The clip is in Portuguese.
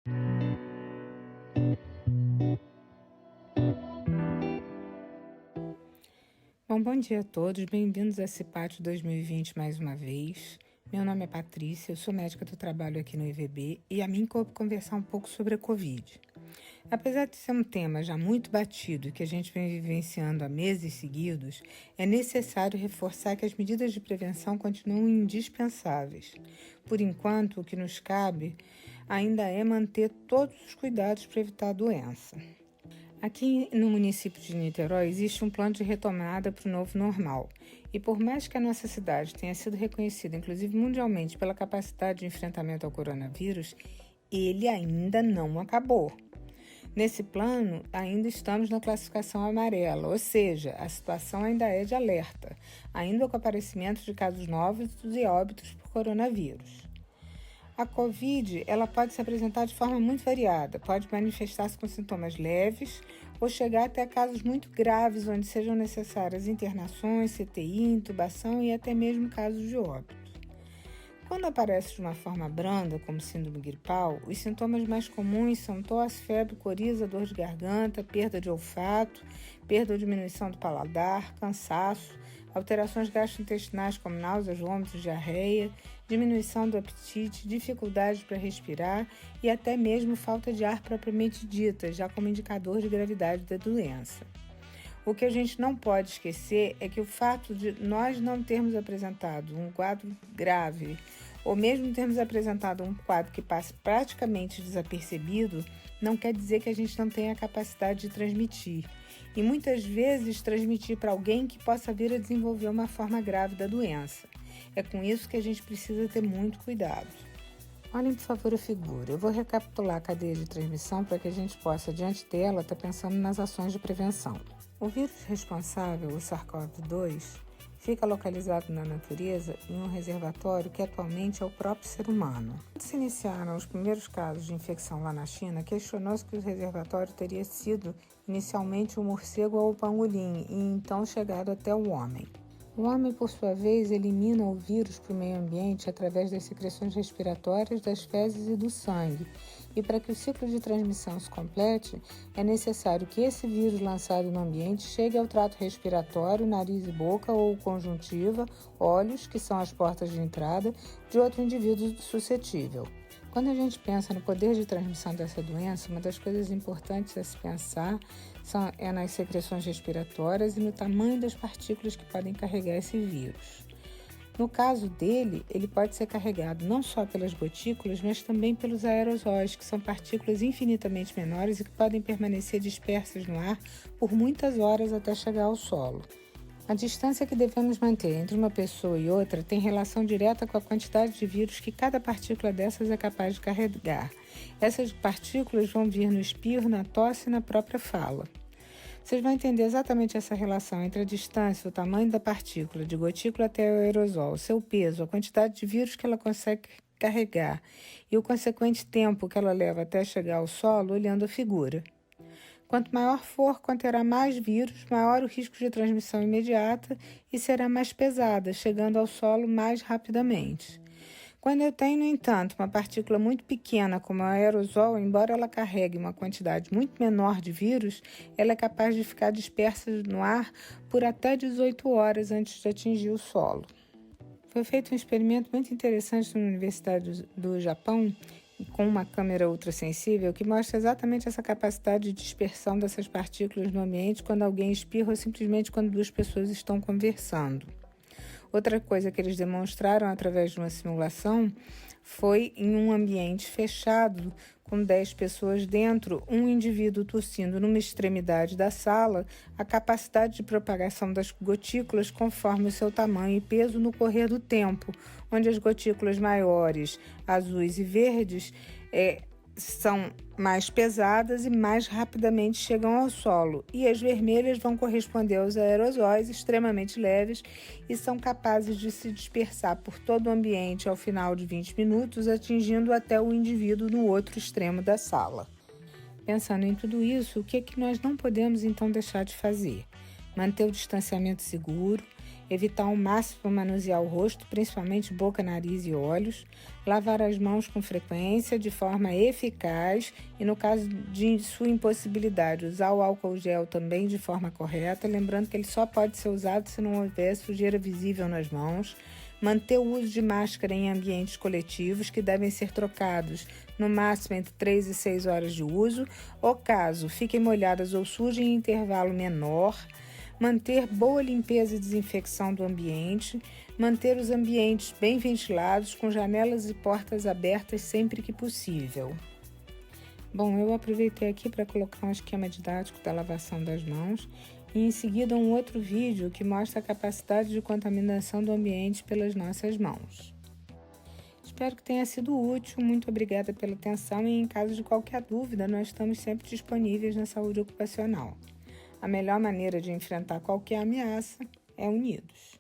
Bom dia a todos, bem-vindos a CIPAT 2020 mais uma vez. Meu nome é Patrícia, eu sou médica do trabalho aqui no IVB e a mim coube conversar um pouco sobre a Covid. Apesar de ser um tema já muito batido e que a gente vem vivenciando há meses seguidos, é necessário reforçar que as medidas de prevenção continuam indispensáveis. Por enquanto, o que nos cabe ainda é manter todos os cuidados para evitar a doença. Aqui no município de Niterói existe um plano de retomada para o novo normal. E por mais que a nossa cidade tenha sido reconhecida, inclusive mundialmente, pela capacidade de enfrentamento ao coronavírus, ele ainda não acabou. Nesse plano, ainda estamos na classificação amarela, ou seja, a situação ainda é de alerta, ainda com o aparecimento de casos novos e óbitos por coronavírus. A Covid, ela pode se apresentar de forma muito variada, pode manifestar-se com sintomas leves ou chegar até casos muito graves, onde sejam necessárias internações, CTI, intubação e até mesmo casos de óbito. Quando aparece de uma forma branda, como síndrome gripal, os sintomas mais comuns são tosse, febre, coriza, dor de garganta, perda de olfato, perda ou diminuição do paladar, cansaço, alterações gastrointestinais como náuseas, vômitos, diarreia, diminuição do apetite, dificuldade para respirar e até mesmo falta de ar propriamente dita, já como indicador de gravidade da doença. O que a gente não pode esquecer é que o fato de nós não termos apresentado um quadro grave, ou mesmo termos apresentado um quadro que passe praticamente desapercebido, não quer dizer que a gente não tenha a capacidade de transmitir. E muitas vezes transmitir para alguém que possa vir a desenvolver uma forma grave da doença. É com isso que a gente precisa ter muito cuidado. Olhem, por favor, a figura. Eu vou recapitular a cadeia de transmissão para que a gente possa, diante dela, estar pensando nas ações de prevenção. O vírus responsável, o SARS-CoV-2, fica localizado na natureza em um reservatório que atualmente é o próprio ser humano. Quando se iniciaram os primeiros casos de infecção lá na China, questionou-se que o reservatório teria sido inicialmente um morcego ou o pangolim e então chegado até o homem. O homem, por sua vez, elimina o vírus para o meio ambiente através das secreções respiratórias, das fezes e do sangue. E para que o ciclo de transmissão se complete, é necessário que esse vírus lançado no ambiente chegue ao trato respiratório, nariz e boca ou conjuntiva, olhos, que são as portas de entrada, de outro indivíduo suscetível. Quando a gente pensa no poder de transmissão dessa doença, uma das coisas importantes a se pensar é nas secreções respiratórias e no tamanho das partículas que podem carregar esse vírus. No caso dele, ele pode ser carregado não só pelas gotículas, mas também pelos aerosóis, que são partículas infinitamente menores e que podem permanecer dispersas no ar por muitas horas até chegar ao solo. A distância que devemos manter entre uma pessoa e outra tem relação direta com a quantidade de vírus que cada partícula dessas é capaz de carregar. Essas partículas vão vir no espirro, na tosse e na própria fala. Vocês vão entender exatamente essa relação entre a distância, o tamanho da partícula, de gotícula até o aerosol, o seu peso, a quantidade de vírus que ela consegue carregar e o consequente tempo que ela leva até chegar ao solo olhando a figura. Quanto maior for, conterá mais vírus, maior o risco de transmissão imediata e será mais pesada, chegando ao solo mais rapidamente. Quando eu tenho, no entanto, uma partícula muito pequena como o aerosol, embora ela carregue uma quantidade muito menor de vírus, ela é capaz de ficar dispersa no ar por até 18 horas antes de atingir o solo. Foi feito um experimento muito interessante na Universidade do Japão, com uma câmera ultrassensível que mostra exatamente essa capacidade de dispersão dessas partículas no ambiente quando alguém espirra ou simplesmente quando duas pessoas estão conversando. Outra coisa que eles demonstraram através de uma simulação foi em um ambiente fechado, com 10 pessoas dentro, um indivíduo tossindo numa extremidade da sala, a capacidade de propagação das gotículas conforme o seu tamanho e peso no correr do tempo, onde as gotículas maiores, azuis e verdes, são mais pesadas e mais rapidamente chegam ao solo, e as vermelhas vão corresponder aos aerosóis extremamente leves e são capazes de se dispersar por todo o ambiente ao final de 20 minutos, atingindo até o indivíduo no outro extremo da sala. Pensando em tudo isso, o que nós não podemos então deixar de fazer? Manter o distanciamento seguro, evitar ao máximo manusear o rosto, principalmente boca, nariz e olhos, lavar as mãos com frequência, de forma eficaz e, no caso de sua impossibilidade, usar o álcool gel também de forma correta, lembrando que ele só pode ser usado se não houver sujeira visível nas mãos. Manter o uso de máscara em ambientes coletivos, que devem ser trocados no máximo entre 3 e 6 horas de uso, ou caso fiquem molhadas ou sujas em intervalo menor. Manter boa limpeza e desinfecção do ambiente, manter os ambientes bem ventilados, com janelas e portas abertas sempre que possível. Bom, eu aproveitei aqui para colocar um esquema didático da lavação das mãos e em seguida um outro vídeo que mostra a capacidade de contaminação do ambiente pelas nossas mãos. Espero que tenha sido útil, muito obrigada pela atenção e em caso de qualquer dúvida, nós estamos sempre disponíveis na saúde ocupacional. A melhor maneira de enfrentar qualquer ameaça é unidos.